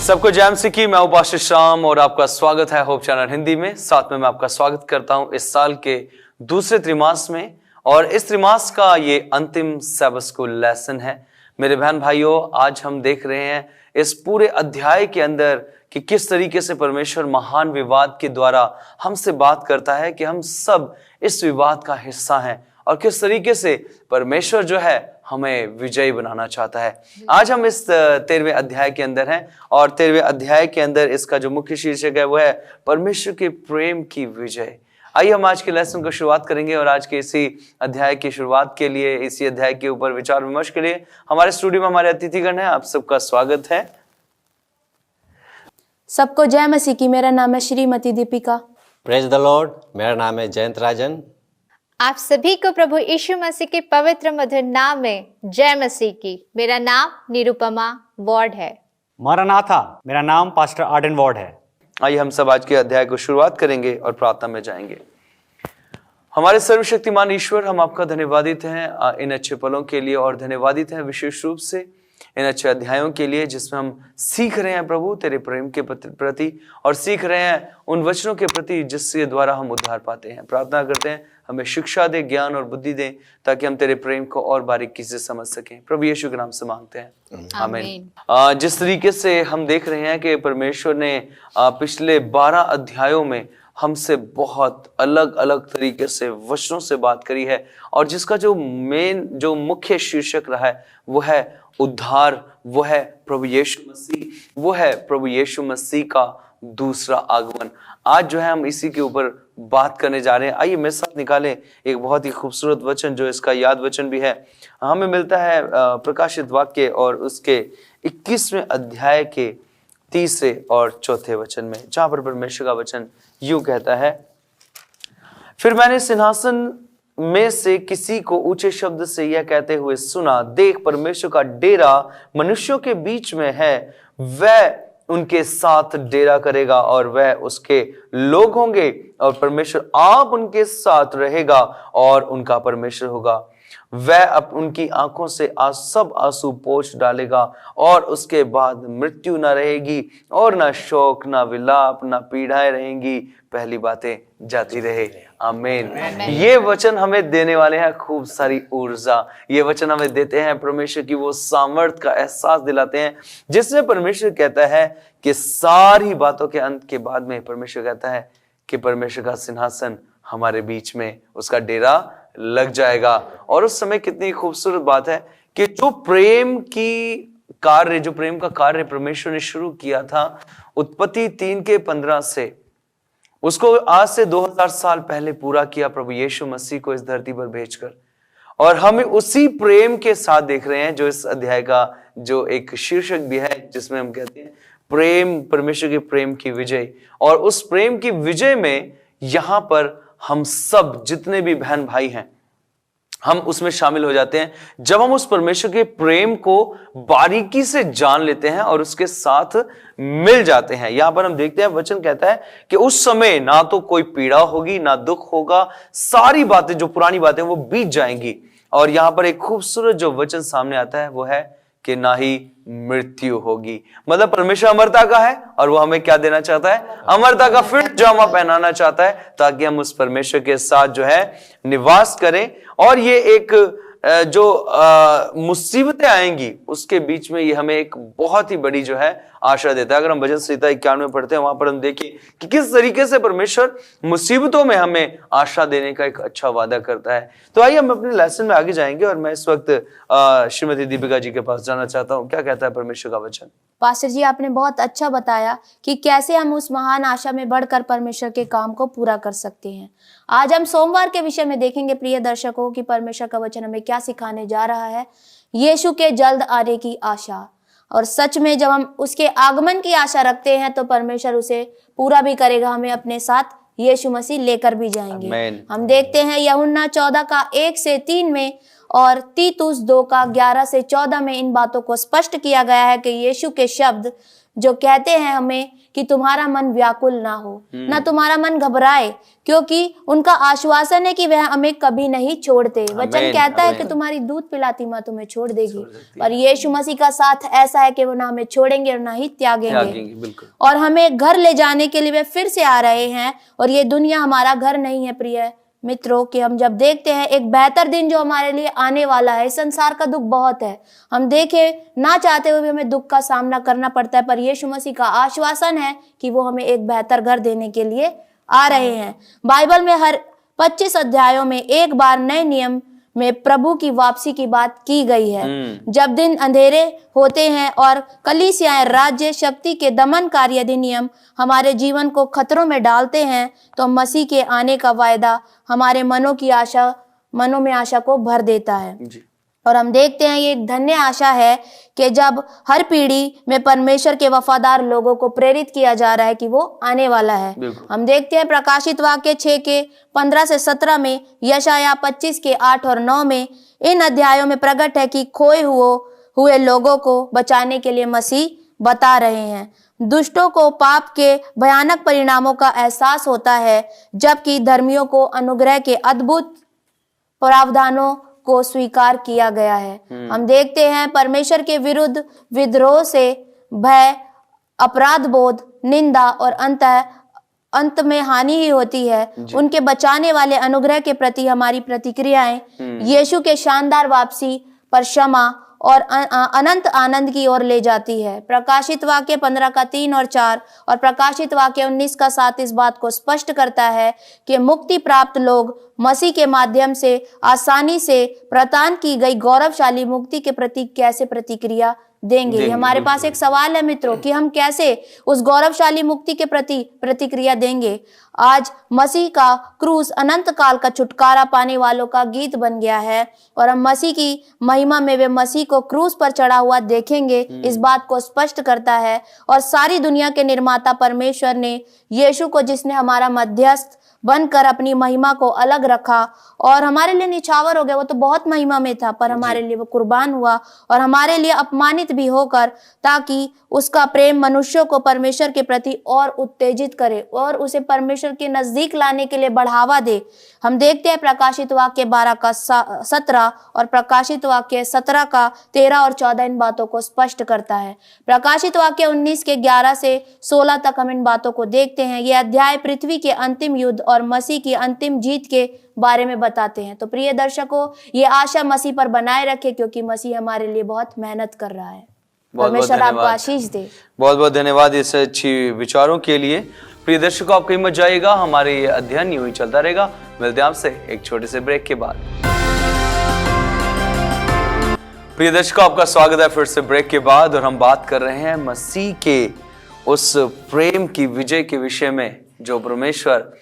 सबको जय मसीह की। मैं पास्टर श्याम और आपका स्वागत है होप चैनल हिंदी में। साथ में मैं आपका स्वागत करता हूं इस साल के दूसरे त्रिमास में, और इस त्रिमास का ये अंतिम सबक स्कूल लेसन है। मेरे बहन भाइयों, आज हम देख रहे हैं इस पूरे अध्याय के अंदर कि किस तरीके से परमेश्वर महान विवाद के द्वारा हमसे बात करता है कि हम सब इस विवाद का हिस्सा हैं, और किस तरीके से परमेश्वर जो है हमें विजयी बनाना चाहता है। आज हम इस 13वें अध्याय के अंदर हैं, और 13वें अध्याय के अंदर इसका जो मुख्य शीर्षक है वो है परमेश्वर के प्रेम की विजय। आइए हम आज के लेसन को शुरुआत करेंगे, और आज के इसी अध्याय की शुरुआत के लिए, इसी अध्याय के ऊपर विचार विमर्श के लिए हमारे स्टूडियो में हमारे अतिथिगण हैं। आप सबका स्वागत है। सबको जय मसीह की। मेरा नाम है Shrimati Deepika. Praise the Lord. मेरा नाम है जयंत राजन। आप सभी को प्रभु यीशु मसीह के पवित्र मधुर नाम में जय मसीह की। मेरा नाम निरुपमा वॉर्ड है। मरनाथा। मेरा नाम पास्टर आर्डन वॉर्ड है। आइए हम सब आज के अध्याय को शुरुआत करेंगे और प्रार्थना में जाएंगे। हमारे सर्वशक्तिमान ईश्वर, हम आपका धन्यवादित हैं इन अच्छे पलों के लिए, और धन्यवादित हैं विशेष रूप से इन अच्छे अध्यायों के लिए जिसमें हम सीख रहे हैं प्रभु तेरे प्रेम के प्रति, और सीख रहे हैं उन वचनों के प्रति जिसके द्वारा हम उद्धार पाते हैं। प्रार्थना करते हैं हमें शिक्षा दे, ज्ञान और बुद्धि दे, ताकि हम तेरे प्रेम को और बारीकी से समझ सकें। प्रभु यीशु के नाम से मांगते हैं, आमीन। जिस तरीके से हम देख रहे हैं कि परमेश्वर ने पिछले 12 अध्यायों में हमसे बहुत अलग अलग तरीके से वचनों से बात करी है, और जिसका जो मुख्य शीर्षक रहा है वो है उद्धार, वो है प्रभु यीशु मसीह, वो है प्रभु यीशु मसीह का दूसरा आगमन। आज जो है हम इसी के ऊपर बात करने जा रहे हैं। आइए मेरे साथ निकालें एक बहुत ही खूबसूरत वचन जो इसका याद वचन भी है। हमें मिलता है प्रकाशित वाक्य और उसके 21वें अध्याय के 3 और 4 वचन में, जहां पर परमेश्वर का वचन यूं कहता है, फिर मैंने सिंहासन में से किसी को ऊंचे शब्द से यह कहते हुए सुना, देख परमेश्वर का डेरा मनुष्यों के बीच में है, वह उनके साथ डेरा करेगा और वह उसके लोग होंगे, और परमेश्वर आप उनके साथ रहेगा और उनका परमेश्वर होगा। वह उनकी आंखों से सब आंसू पोंछ डालेगा, और उसके बाद मृत्यु ना रहेगी, और ना शोक, ना विलाप, ना पीड़ाएं रहेंगी, पहली बातें जाती रहे। आमीन। ये वचन हमें देने वाले हैं खूब सारी ऊर्जा। ये वचन हमें देते हैं परमेश्वर की वो सामर्थ का एहसास दिलाते हैं, जिसमें परमेश्वर कहता है कि सारी बातों के अंत के बाद में परमेश्वर कहता है कि परमेश्वर का सिंहासन हमारे बीच में, उसका डेरा लग जाएगा। और उस समय कितनी खूबसूरत बात है कि जो प्रेम का कार्य परमेश्वर ने शुरू किया था उत्पत्ति 3:15 से, उसको आज से 2000 साल पहले पूरा किया प्रभु यीशु मसीह को इस धरती पर भेजकर। और हम उसी प्रेम के साथ देख रहे हैं जो इस अध्याय का जो एक शीर्षक भी है, जिसमें हम कहते हैं प्रेम, परमेश्वर के प्रेम की विजय। और उस प्रेम की विजय में यहां पर हम सब जितने भी बहन भाई हैं, हम उसमें शामिल हो जाते हैं जब हम उस परमेश्वर के प्रेम को बारीकी से जान लेते हैं और उसके साथ मिल जाते हैं। यहां पर हम देखते हैं वचन कहता है कि उस समय ना तो कोई पीड़ा होगी, ना दुख होगा, सारी बातें जो पुरानी बातें वो बीत जाएंगी। और यहां पर एक खूबसूरत जो वचन सामने आता है वो है कि ना ही मृत्यु होगी। मतलब परमेश्वर अमरता का है, और वो हमें क्या देना चाहता है? अमरता का फिर जामा पहनाना चाहता है, ताकि हम उस परमेश्वर के साथ जो है निवास करें। और ये एक जो मुसीबतें आएंगी उसके बीच में ये हमें एक बहुत ही बड़ी जो है आशा देता है। अगर हम भजन संहिता 91 पढ़ते हैं, वहां पर हम देखिए कि किस तरीके से परमेश्वर मुसीबतों में हमें आशा देने का एक अच्छा वादा करता है। तो आइए हम अपने लेसन में आगे जाएंगे, और मैं इस वक्त श्रीमती दीपिका जी के पास जाना चाहता हूँ। क्या कहता है परमेश्वर का वचन? पास्टर जी, आपने बहुत अच्छा बताया कि कैसे हम उस महान आशा में बढ़कर परमेश्वर के काम को पूरा कर सकते हैं। आज हम सोमवार के विषय में देखेंगे प्रिय दर्शकों कि परमेश्वर का वचन हमें क्या सिखाने जा रहा है। यीशु के जल्द आने की आशा। और सच में जब हम उसके आगमन की आशा रखते हैं तो परमेश्वर उसे पूरा भी करेगा, हमें अपने साथ यीशु मसीह लेकर भी जाएंगे। Amen. हम देखते हैं यूहन्ना 14 का 1 से 3 में, और तीतुस 2 का 11 से 14 में इन बातों को स्पष्ट किया गया है कि यीशु के शब्द जो कहते हैं हमें कि तुम्हारा मन व्याकुल ना हो, ना तुम्हारा मन घबराए, क्योंकि उनका आश्वासन है कि वह हमें कभी नहीं छोड़ते। वचन कहता है कि तुम्हारी दूध पिलाती माँ तुम्हें छोड़ देगी, पर यीशु मसीह का साथ ऐसा है कि वो ना हमें छोड़ेंगे और ना ही त्यागेंगे। और हमें घर ले जाने के लिए वे फिर से आ रहे हैं, और ये दुनिया हमारा घर नहीं है प्रिय मित्रों। कि हम जब देखते हैं एक बेहतर दिन जो हमारे लिए आने वाला है, इस संसार का दुख बहुत है, हम देखे ना चाहते हुए भी हमें दुख का सामना करना पड़ता है, पर यीशु मसीह का आश्वासन है कि वो हमें एक बेहतर घर देने के लिए आ रहे हैं। बाइबल में हर 25 अध्यायों में एक बार नए नियम में प्रभु की वापसी की बात की गई है। जब दिन अंधेरे होते हैं और कलीसियाएं राज्य शक्ति के दमनकारी अधिनियम हमारे जीवन को खतरों में डालते हैं, तो मसीह के आने का वायदा हमारे मनों में आशा को भर देता है जी। और हम देखते हैं ये एक धन्य आशा है कि जब हर पीढ़ी में परमेश्वर के वफादार लोगों को प्रेरित किया जा रहा है कि वो आने वाला है। हम देखते हैं प्रकाशित वाक्य 6 के 15 से 17 में, यशाया 25 के 8 और 9 में इन अध्यायों में प्रकट है कि खोए हुए लोगों को बचाने के लिए मसीह बता रहे हैं। दुष्टों को पाप के भयानक परिणामों का एहसास होता है, जबकि धर्मियों को अनुग्रह के अद्भुत प्रावधानों को स्वीकार किया गया है। हम देखते हैं परमेश्वर के विरुद्ध विद्रोह से भय, अपराध बोध, निंदा और अंत में हानि ही होती है। उनके बचाने वाले अनुग्रह के प्रति हमारी प्रतिक्रियाएं यीशु के शानदार वापसी पर क्षमा और अनंत आनंद की ओर ले जाती है। प्रकाशित वाक्य 15 का 3 और 4 और प्रकाशित वाक्य 19 का 7 इस बात को स्पष्ट करता है कि मुक्ति प्राप्त लोग मसीह के माध्यम से आसानी से प्रदान की गई गौरवशाली मुक्ति के प्रति कैसे प्रतिक्रिया देंगे। हमारे पास एक सवाल है मित्रों कि हम कैसे उस गौरवशाली मुक्ति के प्रति प्रतिक्रिया देंगे। आज मसीह का क्रूस अनंत काल का छुटकारा पाने वालों का गीत बन गया है, और हम मसीह की महिमा में वे मसीह को क्रूस पर चढ़ा हुआ देखेंगे। इस बात को स्पष्ट करता है। और सारी दुनिया के निर्माता परमेश्वर ने यीशु को, जिसने हमारा मध्यस्थ बनकर अपनी महिमा को अलग रखा और हमारे लिए निछावर हो गया, वो तो बहुत महिमा में था, पर हमारे लिए वो कुर्बान हुआ और हमारे लिए अपमानित भी होकर, ताकि उसका प्रेम मनुष्यों को परमेश्वर के प्रति और उत्तेजित करे और उसे परमेश्वर के नजदीक लाने के लिए बढ़ावा दे। हम देखते हैं प्रकाशित वाक्य 12 का 17 और प्रकाशित वाक्य 17 का 13 और 14 इन बातों को स्पष्ट करता है। प्रकाशित वाक्य 19 के 11 से 16 तक हम इन बातों को देखते हैं। ये अध्याय पृथ्वी के अंतिम युद्ध और मसीह की अंतिम जीत के बारे में बताते हैं। तो प्रिय दर्शकों, ये आशा मसीह पर बनाए रखे, क्योंकि मसीह हमारे लिए बहुत मेहनत कर रहा है। परमेश्वर आपको आशीष दे। बहुत बहुत धन्यवाद इस अच्छी विचारों के लिए। प्रिय दर्शकों, आप कहीं मत जाइएगा, हमारे ये अध्ययन यूं ही चलता रहेगा। मिलते हैं आपसे एक छोटे से ब्रेक के बाद। प्रिय दर्शकों, आपका स्वागत है फिर से ब्रेक के बाद, और हम बात कर रहे हैं मसीह के उस प्रेम की विजय के विषय में जो परमेश्वर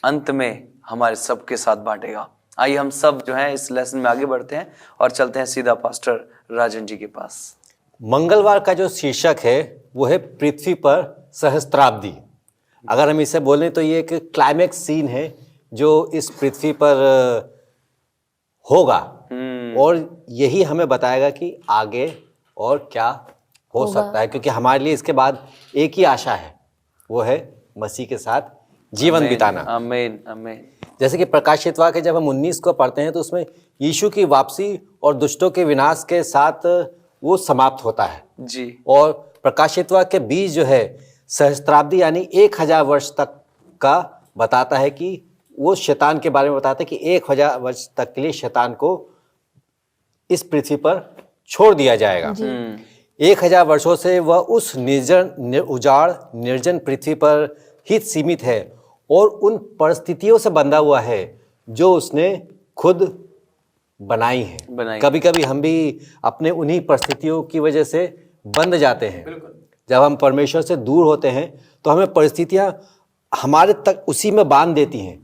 अंत में हमारे सबके साथ बांटेगा। आइए हम सब जो है इस लेसन में आगे बढ़ते हैं और चलते हैं सीधा पास्टर राजन जी के पास। मंगलवार का जो शीर्षक है वो है पृथ्वी पर सहस्त्राब्दी। अगर हम इसे बोलें तो ये एक क्लाइमेक्स सीन है जो इस पृथ्वी पर होगा, और यही हमें बताएगा कि आगे और क्या हो सकता है, क्योंकि हमारे लिए इसके बाद एक ही आशा है, वो है मसीह के साथ जीवन बिताना। आमीन आमीन। जैसे कि प्रकाशित वाक्य जब हम 19 को पढ़ते हैं तो उसमें यीशु की वापसी और दुष्टों के विनाश के साथ वो समाप्त होता है जी। और प्रकाशित वाक्य 20 जो है सहस्त्राब्दी यानी 1000 वर्ष तक का बताता है कि वो शैतान के बारे में बताता है कि 1000 वर्ष तक के लिए शैतान को इस पृथ्वी पर छोड़ दिया जाएगा। 1000 वर्षों से वह उस उजाड़ निर्जन पृथ्वी पर ही सीमित है और उन परिस्थितियों से बंधा हुआ है जो उसने खुद बनाई है। कभी कभी हम भी अपने उन्हीं परिस्थितियों की वजह से बंध जाते हैं। जब हम परमेश्वर से दूर होते हैं तो हमें परिस्थितियां हमारे तक उसी में बांध देती हैं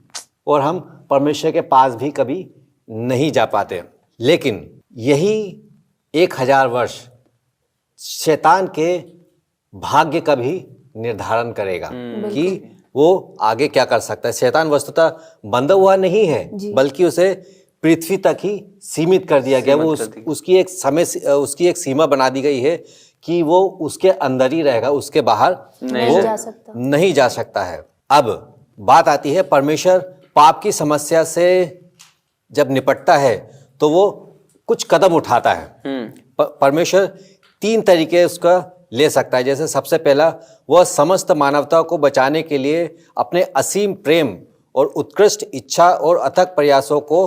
और हम परमेश्वर के पास भी कभी नहीं जा पाते। लेकिन यही 1000 वर्ष शैतान के भाग्य का भी निर्धारण करेगा कि वो आगे क्या कर सकता है। शैतान वस्तुतः बंधा हुआ नहीं है, बल्कि उसे पृथ्वी तक ही सीमित कर दिया गया। वो सीमित कर दी। उसकी एक सीमा बना दी गई है कि वो उसके अंदर ही रहेगा, उसके बाहर नहीं वो जा सकता। नहीं जा सकता है। अब बात आती है परमेश्वर पाप की समस्या से जब निपटता है तो वो कुछ कदम उठाता है। परमेश्वर 3 तरीके उसका ले सकता है। जैसे सबसे पहला, वह समस्त मानवता को बचाने के लिए अपने असीम प्रेम और उत्कृष्ट इच्छा और अथक प्रयासों को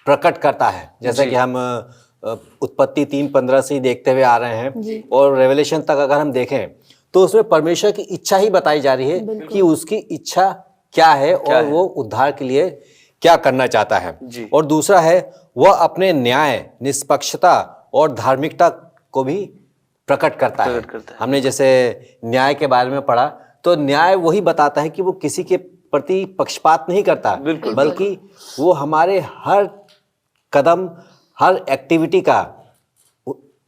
प्रकट करता है। जैसे कि हम उत्पत्ति 3:15 से ही देखते हुए आ रहे हैं और रेवलेशन तक अगर हम देखें तो उसमें परमेश्वर की इच्छा ही बताई जा रही है कि उसकी इच्छा क्या है और वो उद्धार के लिए क्या करना चाहता है। और दूसरा है, वह अपने न्याय, निष्पक्षता और धार्मिकता को भी प्रकट करता है। हमने जैसे न्याय के बारे में पढ़ा तो न्याय वही बताता है कि वो किसी के प्रति पक्षपात नहीं करता, बल्कि वो हमारे हर कदम, हर एक्टिविटी का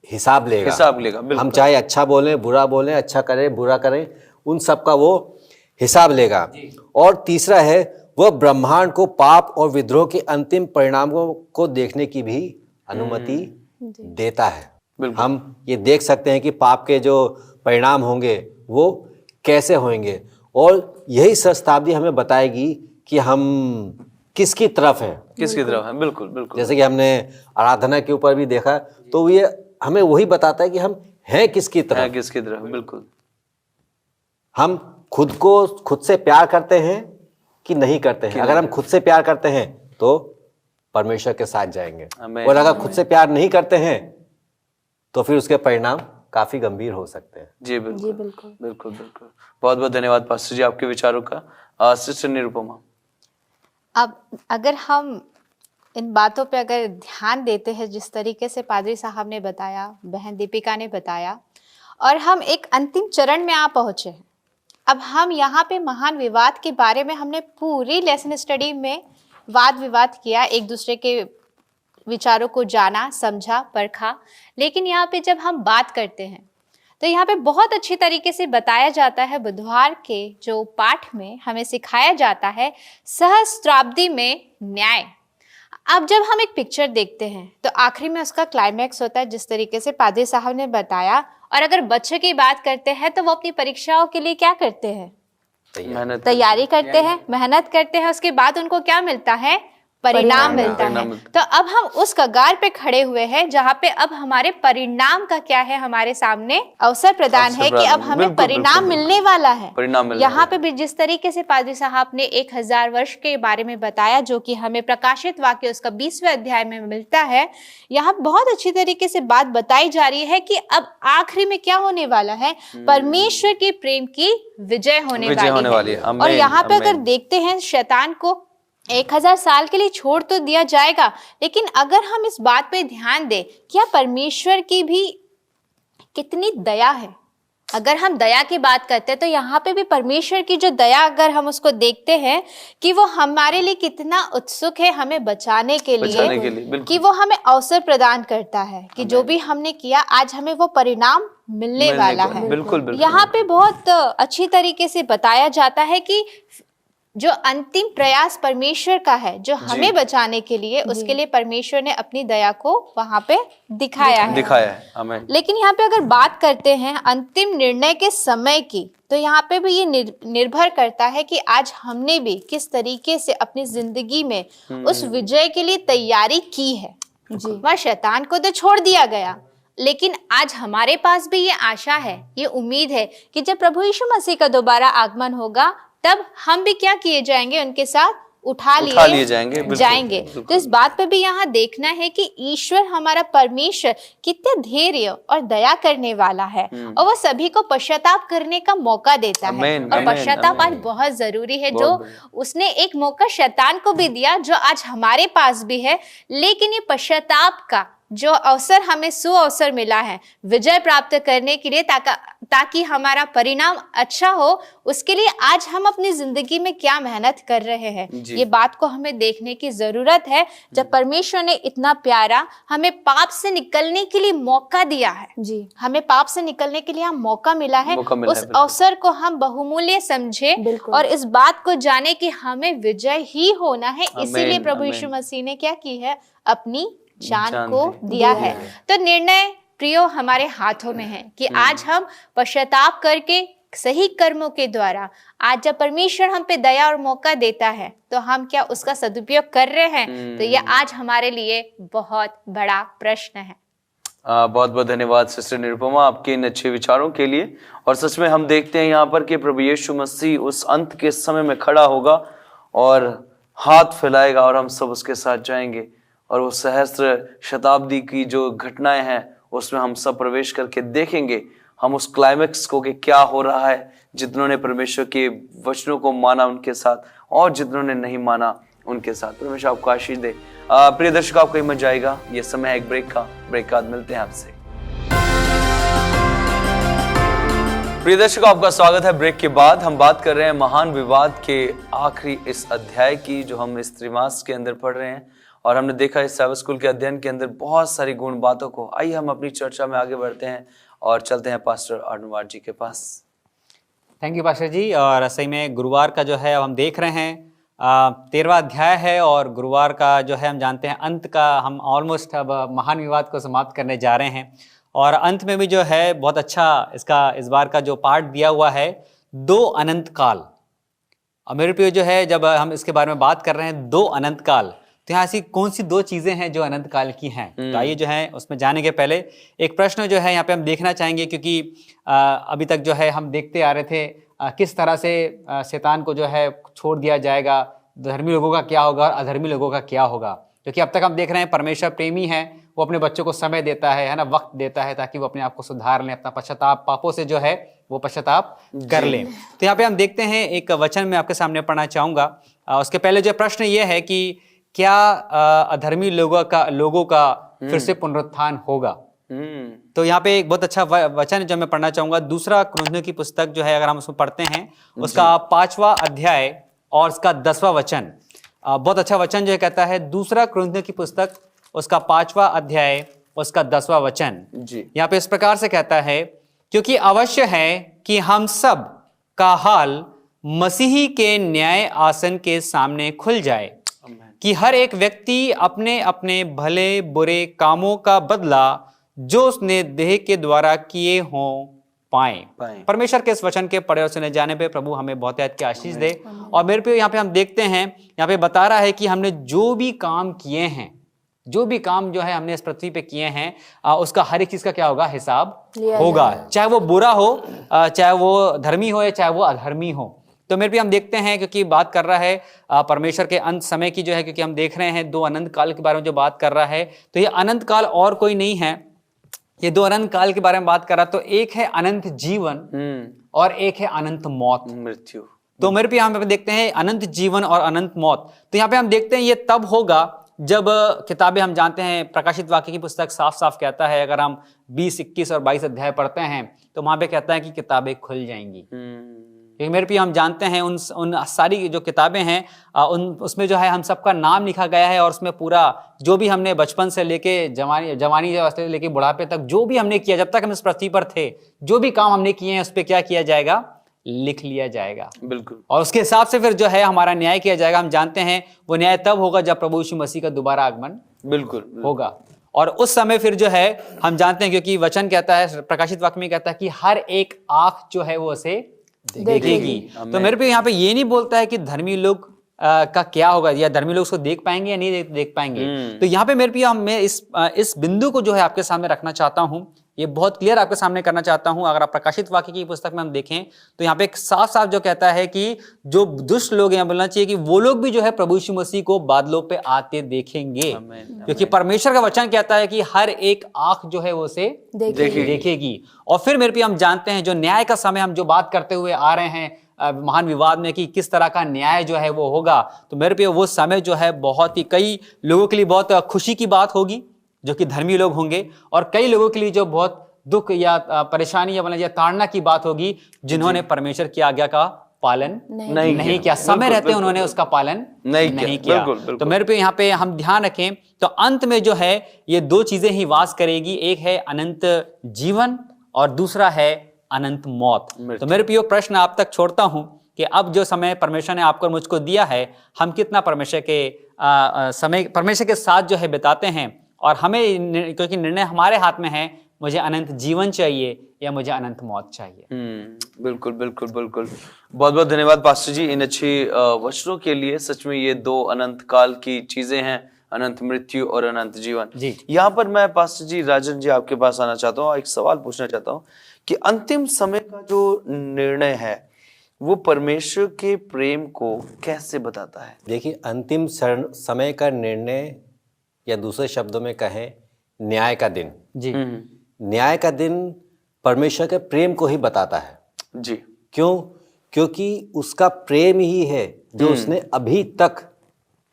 हिसाब लेगा। हम चाहे अच्छा बोलें, बुरा बोलें, अच्छा करें, बुरा करें, उन सब का वो हिसाब लेगा। और तीसरा है, वह ब्रह्मांड को पाप और विद्रोह के अंतिम परिणामों को देखने की भी अनुमति देता है। हम ये देख सकते हैं कि पाप के जो परिणाम होंगे वो कैसे होंगे, और यही सहस्त्राब्दी हमें बताएगी कि हम किसकी तरफ हैं। किसकी तरफ है? बिल्कुल बिल्कुल। जैसे कि हमने आराधना के ऊपर भी देखा तो ये हमें वही बताता है कि हम हैं किसकी तरफ। किसकी तरफ? बिल्कुल। हम खुद से प्यार करते हैं कि नहीं करते हैं। अगर हम खुद से प्यार करते हैं तो परमेश्वर के साथ जाएंगे, और अगर खुद से प्यार नहीं करते हैं तो फिर उसके परिणाम काफी गंभीर हो सकते हैं। जी बिल्कुल बिल्कुल बिल्कुल बिल्कुल। बहुत बहुत धन्यवाद पास्टर जी आपके विचारों का। सिस्टर निरुपमा, अब अगर हम इन बातों पे अगर ध्यान देते हैं, जिस तरीके से पादरी साहब ने बताया, बहन दीपिका ने बताया, और हम एक अंतिम चरण में आ पहुंचे हैं। अब हम यहाँ पे महान विवाद के बारे में हमने पूरी लेसन स्टडी में वाद विवाद किया, एक दूसरे के विचारों को जाना, समझा, परखा। लेकिन यहाँ पे जब हम बात करते हैं तो यहाँ पे बहुत अच्छी तरीके से बताया जाता है, बुधवार के जो पाठ में हमें सिखाया जाता है सहस्त्राब्दी में न्याय। अब जब हम एक पिक्चर देखते हैं तो आखिरी में उसका क्लाइमैक्स होता है, जिस तरीके से पादरी साहब ने बताया। और अगर बच्चों की बात करते हैं तो वो अपनी परीक्षाओं के लिए क्या करते हैं? तैयारी करते हैं, मेहनत करते हैं, उसके बाद उनको क्या मिलता है? परिणाम मिलता है। तो अब हम उस कगार पे खड़े हुए हैं जहाँ पे अब हमारे परिणाम का क्या है, हमारे सामने अवसर प्रदान है कि अब हमें परिणाम मिलने वाला है। यहाँ पे भी जिस तरीके से पादरी साहब ने 1000 वर्ष के बारे में बताया, जो कि हमें प्रकाशित वाक्य उसका 20वें अध्याय में मिलता है, यहाँ बहुत अच्छी तरीके से बात बताई जा रही है कि अब आखिरी में क्या होने वाला है? परमेश्वर के प्रेम की विजय होने वाली है। और यहाँ पे अगर देखते हैं, शैतान को 1000 साल के लिए छोड़ तो दिया जाएगा, लेकिन अगर हम इस बात पे ध्यान दें, क्या परमेश्वर की भी कितनी दया है। अगर हम दया की बात करते हैं तो यहाँ पे भी परमेश्वर की जो दया, अगर हम उसको देखते हैं कि वो हमारे लिए कितना उत्सुक है हमें बचाने के लिए कि वो हमें अवसर प्रदान करता है कि जो भी हमने किया आज हमें वो परिणाम मिलने वाला है। बिल्कुल। यहाँ पे बहुत अच्छी तरीके से बताया जाता है कि जो अंतिम प्रयास परमेश्वर का है, जो हमें बचाने के लिए, उसके लिए परमेश्वर ने अपनी दया को वहां पे दिखाया है। आमीन। लेकिन यहाँ पे अगर बात करते हैं अंतिम निर्णय के समय की, तो यहाँ पे भी ये निर्भर करता है कि आज हमने भी किस तरीके से अपनी जिंदगी में उस विजय के लिए तैयारी की है। वह शैतान को तो छोड़ दिया गया, लेकिन आज हमारे पास भी ये आशा है, ये उम्मीद है कि जब प्रभु यीशु मसीह का दोबारा आगमन होगा तब हम भी क्या किए जाएंगे? उनके साथ उठा लिए जाएंगे। तो इस बात पे भी यहाँ देखना है कि ईश्वर, हमारा परमेश्वर कितने धैर्य और दया करने वाला है, और वो सभी को पश्चाताप करने का मौका देता है। और पश्चाताप आज बहुत जरूरी है, जो उसने एक मौका शैतान को भी दिया, जो आज हमारे पास भी है। लेकिन ये पश्चाताप का जो अवसर हमें सुअवसर मिला है विजय प्राप्त करने के लिए, ताकि हमारा परिणाम अच्छा हो, उसके लिए आज हम अपनी जिंदगी में क्या मेहनत कर रहे हैं, ये बात को हमें देखने की जरूरत है। जब परमेश्वर ने इतना प्यारा हमें पाप से निकलने के लिए मौका दिया है, जी, हमें पाप से निकलने के लिए हम मौका मिला है, उस अवसर को हम बहुमूल्य समझे और इस बात को जाने कि हमें विजय ही होना है। इसीलिए प्रभु यीशु मसीह ने क्या की है, अपनी जान को दिया है। तो निर्णय प्रियो हमारे हाथों में है कि आज हम पश्चाताप करके सही कर्मों के द्वारा, आज जब परमेश्वर हम पे दया और मौका देता है तो हम क्या उसका सदुपयोग कर रहे हैं। तो यह आज हमारे लिए बहुत बड़ा प्रश्न है। बहुत बहुत धन्यवाद सिस्टर निरुपमा आपके इन अच्छे विचारों के लिए। और सच में हम देखते हैं यहाँ पर कि प्रभु यीशु मसीह उस अंत के समय में खड़ा होगा और हाथ फैलाएगा और हम सब उसके साथ जाएंगे, और वो सहस्त्र शताब्दी की जो घटनाएं हैं उसमें हम सब प्रवेश करके देखेंगे हम उस क्लाइमेक्स को कि क्या हो रहा है, जितनों ने परमेश्वर के वचनों को माना उनके साथ और जितनों ने नहीं माना उनके साथ। परमेश्वर आपको आशीष दे। प्रिय दर्शक, आपको ही मजा आएगा। ये समय है एक ब्रेक का, ब्रेक के बाद मिलते हैं आपसे। प्रिय दर्शक, आपका स्वागत है। ब्रेक के बाद हम बात कर रहे हैं महान विवाद के आखिरी इस अध्याय की, जो हम इस त्रिमास के अंदर पढ़ रहे हैं। और हमने देखा इस साइबर स्कूल के अध्ययन के अंदर बहुत सारी गुण बातों को। आइए हम अपनी चर्चा में आगे बढ़ते हैं और चलते हैं पास्टर आर्डनवार जी के पास। थैंक यू पास्टर जी। और सही में गुरुवार का जो है अब हम देख रहे हैं 13वां अध्याय है, और गुरुवार का जो है हम जानते हैं अंत का, हम ऑलमोस्ट अब महान विवाद को समाप्त करने जा रहे हैं। और अंत में भी जो है बहुत अच्छा इसका इस बार का जो पार्ट दिया हुआ है, 2 अनंत काल। और मेरे प्रिय जो है जब हम इसके बारे में बात कर रहे हैं 2 अनंत काल, तो यहाँ ऐसी कौन सी 2 चीजें हैं जो अनंत काल की हैं। तो आइए जो है उसमें जाने के पहले एक प्रश्न जो है यहाँ पे हम देखना चाहेंगे, क्योंकि अभी तक जो है हम देखते आ रहे थे किस तरह से शैतान को जो है छोड़ दिया जाएगा, धर्मी लोगों का क्या होगा और अधर्मी लोगों का क्या होगा। क्योंकि अब तक हम देख रहे हैं परमेश्वर प्रेमी है, वो अपने बच्चों को समय देता है ना, वक्त देता है, ताकि वो अपने आप को सुधार लें, अपना पश्चाताप पापों से जो है वो पश्चाताप कर लें। तो यहाँ पे हम देखते हैं एक वचन में आपके सामने पढ़ना चाहूंगा। उसके पहले जो प्रश्न ये है कि क्या अधर्मी लोगों का फिर से पुनरुत्थान होगा। तो यहाँ पे एक बहुत अच्छा वचन जो मैं पढ़ना चाहूंगा, 2 कुरिन्थियों की पुस्तक जो है, अगर हम उसमें पढ़ते हैं उसका 5वां अध्याय और उसका 10वां वचन। बहुत अच्छा वचन जो है कहता है, 2 कुरिन्थियों की पुस्तक उसका 5वां अध्याय उसका 10वां वचन यहाँ पे इस प्रकार से कहता है, क्योंकि अवश्य है कि हम सब का हाल मसीही के न्याय आसन के सामने खुल जाए, कि हर एक व्यक्ति अपने अपने भले बुरे कामों का बदला जो उसने देह के द्वारा किए हों पाए। परमेश्वर के इस वचन के पढ़े और सुने जाने पे प्रभु हमें बहुत की आशीष दे। और मेरे पे यहाँ पे हम देखते हैं, यहाँ पे बता रहा है कि हमने जो भी काम किए हैं, जो भी काम जो है हमने इस पृथ्वी पे किए हैं, उसका हर एक चीज का क्या होगा, हिसाब होगा, चाहे वो बुरा हो, चाहे वो धर्मी हो या चाहे वो अधर्मी हो। तो मेरे भी हम देखते हैं, क्योंकि बात कर रहा है परमेश्वर के अंत समय की जो है, क्योंकि हम देख रहे हैं 2 अनंत काल के बारे में जो बात कर रहा है, तो ये अनंत काल और कोई नहीं है, ये 2 अनंत काल के बारे में बात कर रहा है। तो एक है अनंत जीवन और एक है अनंत मौत, मृत्यु। तो मेरे भी यहाँ पे देखते हैं अनंत जीवन और अनंत मौत। तो यहाँ पे हम देखते हैं ये तब होगा जब किताबें, हम जानते हैं प्रकाशित वाक्य की पुस्तक साफ साफ कहता है, अगर हम 20, 21 और 22 अध्याय पढ़ते हैं तो वहां पे कहता है कि किताबें खुल जाएंगी। क्योंकि मेरे प्रिय हम जानते हैं उन सारी जो किताबें हैं उसमें जो है हम सबका नाम लिखा गया है, और उसमें पूरा जो भी हमने बचपन से लेके जवानी से लेके बुढ़ापे तक जो भी हमने किया, जब तक हम इस पृथ्वी पर थे, जो भी काम हमने किए हैं उस पर क्या किया जाएगा, लिख लिया जाएगा। बिल्कुल। और उसके हिसाब से फिर जो है हमारा न्याय किया जाएगा। हम जानते हैं वो न्याय तब होगा जब प्रभु यीशु मसीह का दोबारा आगमन बिल्कुल होगा, और उस समय फिर जो है हम जानते हैं, क्योंकि वचन कहता है, प्रकाशित वाक्य में कहता है कि हर एक आंख जो है वो उसे देखेगी। तो मेरे पे यहाँ पे ये नहीं बोलता है कि धर्मी लोग का क्या होगा, या धर्मी लोग उसको देख पाएंगे या नहीं देख पाएंगे। तो यहाँ पे मेरे पे मैं इस बिंदु को जो है आपके सामने रखना चाहता हूँ, ये बहुत क्लियर आपके सामने करना चाहता हूं। अगर आप प्रकाशित वाक्य की पुस्तक में हम देखें तो यहाँ पे एक साफ साफ जो कहता है कि जो दुष्ट लोग हैं, बोलना चाहिए कि वो लोग भी जो है प्रभु यीशु मसीह को बादलों पे आते देखेंगे, क्योंकि परमेश्वर का वचन कहता है कि हर एक आंख जो है वो उसे देखेगी। और फिर मेरे पे हम जानते हैं जो न्याय का समय हम जो बात करते हुए आ रहे हैं महान विवाद में कि किस तरह का न्याय जो है वो होगा, तो मेरे पे वो समय जो है बहुत ही कई लोगों के लिए बहुत खुशी की बात होगी, जो कि धर्मी लोग होंगे, और कई लोगों के लिए जो बहुत दुख या परेशानी या या ताड़ना की बात होगी, जिन्होंने परमेश्वर की आज्ञा का पालन नहीं किया, समय रहते उन्होंने उसका पालन नहीं किया। तो मेरे पे यहाँ पे हम ध्यान रखें तो अंत में जो है ये दो चीजें ही वास करेगी, एक है अनंत जीवन और दूसरा है अनंत मौत। तो मेरे पे प्रश्न आप तक छोड़ता हूं कि अब जो समय परमेश्वर ने आपको मुझको दिया है, हम कितना परमेश्वर के समय परमेश्वर के साथ जो है बिताते हैं, और हमें क्योंकि निर्णय हमारे हाथ में है, मुझे अनंत जीवन चाहिए या मुझे अनंत मौत चाहिए। बिल्कुल बिल्कुल बिल्कुल। बहुत बहुत धन्यवाद पास्टर जी इन अच्छे वचनों के लिए। सच में ये दो अनंत काल की चीजें हैं, अनंत मृत्यु और अनंत जीवन। जी। यहाँ पर मैं पास्टर जी राजन जी आपके पास आना चाहता हूँ, एक सवाल पूछना चाहता हूँ कि अंतिम समय का जो निर्णय है वो परमेश्वर के प्रेम को कैसे बताता है? देखिए, अंतिम समय का निर्णय, या दूसरे शब्दों में कहें न्याय का दिन, जी, न्याय का दिन परमेश्वर के प्रेम को ही बताता है। जी। क्यों? क्योंकि उसका प्रेम ही है जो उसने अभी तक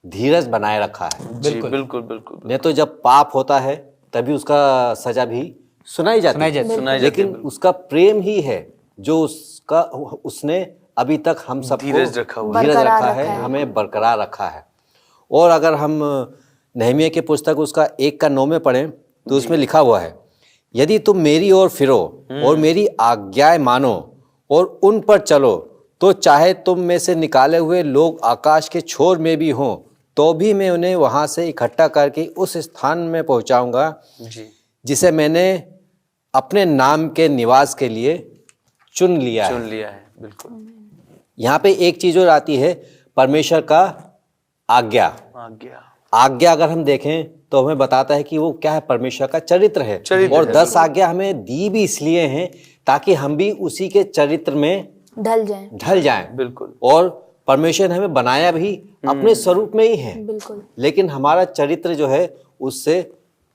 धीरज बनाए रखा है। बिल्कुल बिल्कुल बिल्कुल। नहीं तो जब पाप होता है तभी उसका सजा भी सुनाई जाती है, लेकिन उसका प्रेम ही है जो उसने अभी तक हम सबको धीरज रखा है, हमें बरकरार रखा है। और अगर हम नहमीया के पुस्तक उसका 1:9 में पढ़ें तो उसमें लिखा हुआ है, यदि तुम मेरी ओर फिरो और मेरी आज्ञाएं मानो और उन पर चलो, तो चाहे तुम में से निकाले हुए लोग आकाश के छोर में भी हों, तो भी मैं उन्हें वहां से इकट्ठा करके उस स्थान में पहुंचाऊंगा जिसे मैंने अपने नाम के निवास के लिए चुन लिया है। बिल्कुल। यहाँ पे एक चीज और आती है, परमेश्वर का आज्ञा अगर हम देखें तो हमें बताता है कि वो क्या है, परमेश्वर का चरित्र है। और 10 आज्ञा हमें दी भी इसलिए हैं ताकि हम भी उसी के चरित्र में ढल जाएं। बिल्कुल। और परमेश्वर ने हमें बनाया भी अपने स्वरूप में ही है, बिल्कुल। लेकिन हमारा चरित्र जो है उससे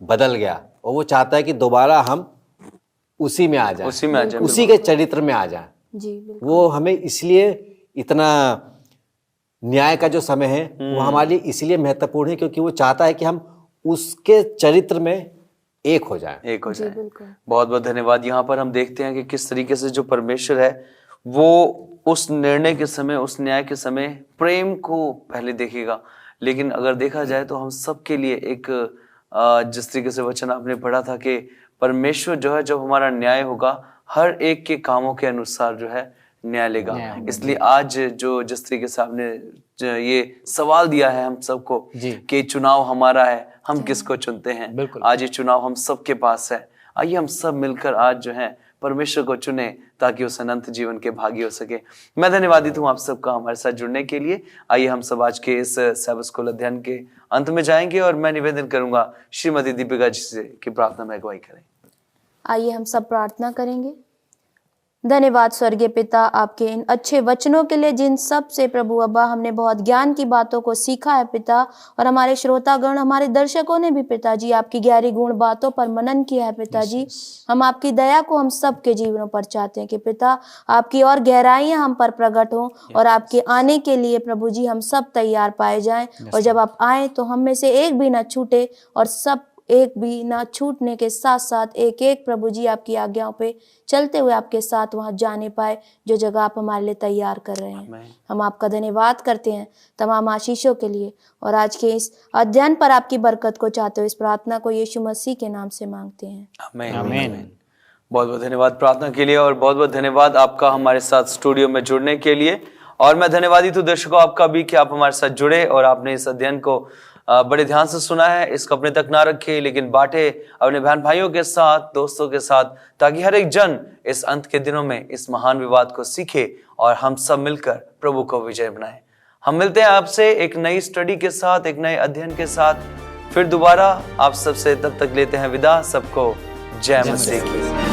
बदल गया, और वो चाहता है कि दोबारा हम उसी में आ जाएं, उसी के चरित्र में आ जाएं। जी, वो हमें इसलिए इतना, न्याय का जो समय है वो हमारे लिए इसलिए महत्वपूर्ण है क्योंकि वो चाहता है कि हम उसके चरित्र में एक हो जाएं। बहुत बहुत धन्यवाद। यहाँ पर हम देखते हैं कि किस तरीके से जो परमेश्वर है वो उस निर्णय के समय, उस न्याय के समय प्रेम को पहले देखेगा। लेकिन अगर देखा जाए तो हम सबके लिए एक जिस तरीके से वचन आपने पढ़ा था कि परमेश्वर जो है जब हमारा न्याय होगा, हर एक के कामों के अनुसार जो है न्याय लेगा। इसलिए आज जो जिस तरीके से आपने ये सवाल दिया है हम सबको कि चुनाव हमारा है, हम किसको चुनते हैं, आज ये चुनाव हम सबके पास है। आइए हम सब मिलकर आज जो है परमेश्वर को चुने ताकि उस अनंत जीवन के भागी हो सके। मैं धन्यवादित हूँ आप सबका हमारे साथ जुड़ने के लिए। आइए हम सब आज के इस सैबत स्कूल अध्ययन के अंत में जाएंगे और मैं निवेदन करूंगा श्रीमती दीपिका जी से कि प्रार्थना में अगुवाई करें। आइए हम सब प्रार्थना करेंगे। धन्यवाद स्वर्गीय पिता आपके इन अच्छे वचनों के लिए, जिन सब से प्रभु अब्बा हमने बहुत ज्ञान की बातों को सीखा है पिता, और हमारे श्रोतागण, हमारे दर्शकों ने भी पिताजी आपकी गहरी गुण बातों पर मनन किया है पिताजी। हम आपकी दया को हम सब के जीवनों पर चाहते हैं कि पिता आपकी और गहराइयां हम पर प्रकट हों और आपके आने के लिए प्रभु जी हम सब तैयार पाए जाएं। और जब आप आए तो हम में से एक भी न छूटे, और सब एक भी ना छूटने के साथ साथ एक एक प्रभु जी आपकी आज्ञाओं पे चलते हुए आपके साथ वहां जाने पाए जो जगह आप हमारे लिए तैयार कर रहे हैं। हम आपका धन्यवाद करते हैं तमाम आशीषों के लिए, और आज के इस अध्ययन पर आपकी बरकत को चाहते हुए इस प्रार्थना को यीशु मसीह के नाम से मांगते हैं, आमीन। बहुत बहुत धन्यवाद प्रार्थना के लिए, और बहुत बहुत धन्यवाद आपका हमारे साथ स्टूडियो में जुड़ने के लिए। और मैं धन्यवादित हूँ दर्शकों आपका भी कि आप हमारे साथ जुड़े और आपने इस अध्ययन को बड़े ध्यान से सुना है। इसको अपने तक ना रखे, लेकिन बांटे अपने बहन भाइयों के साथ, दोस्तों के साथ, ताकि हर एक जन इस अंत के दिनों में इस महान विवाद को सीखे और हम सब मिलकर प्रभु को विजय बनाए। हम मिलते हैं आपसे एक नई स्टडी के साथ, एक नए अध्ययन के साथ फिर दोबारा। आप सबसे तब तक लेते हैं विदा। सबको जय मसीह की।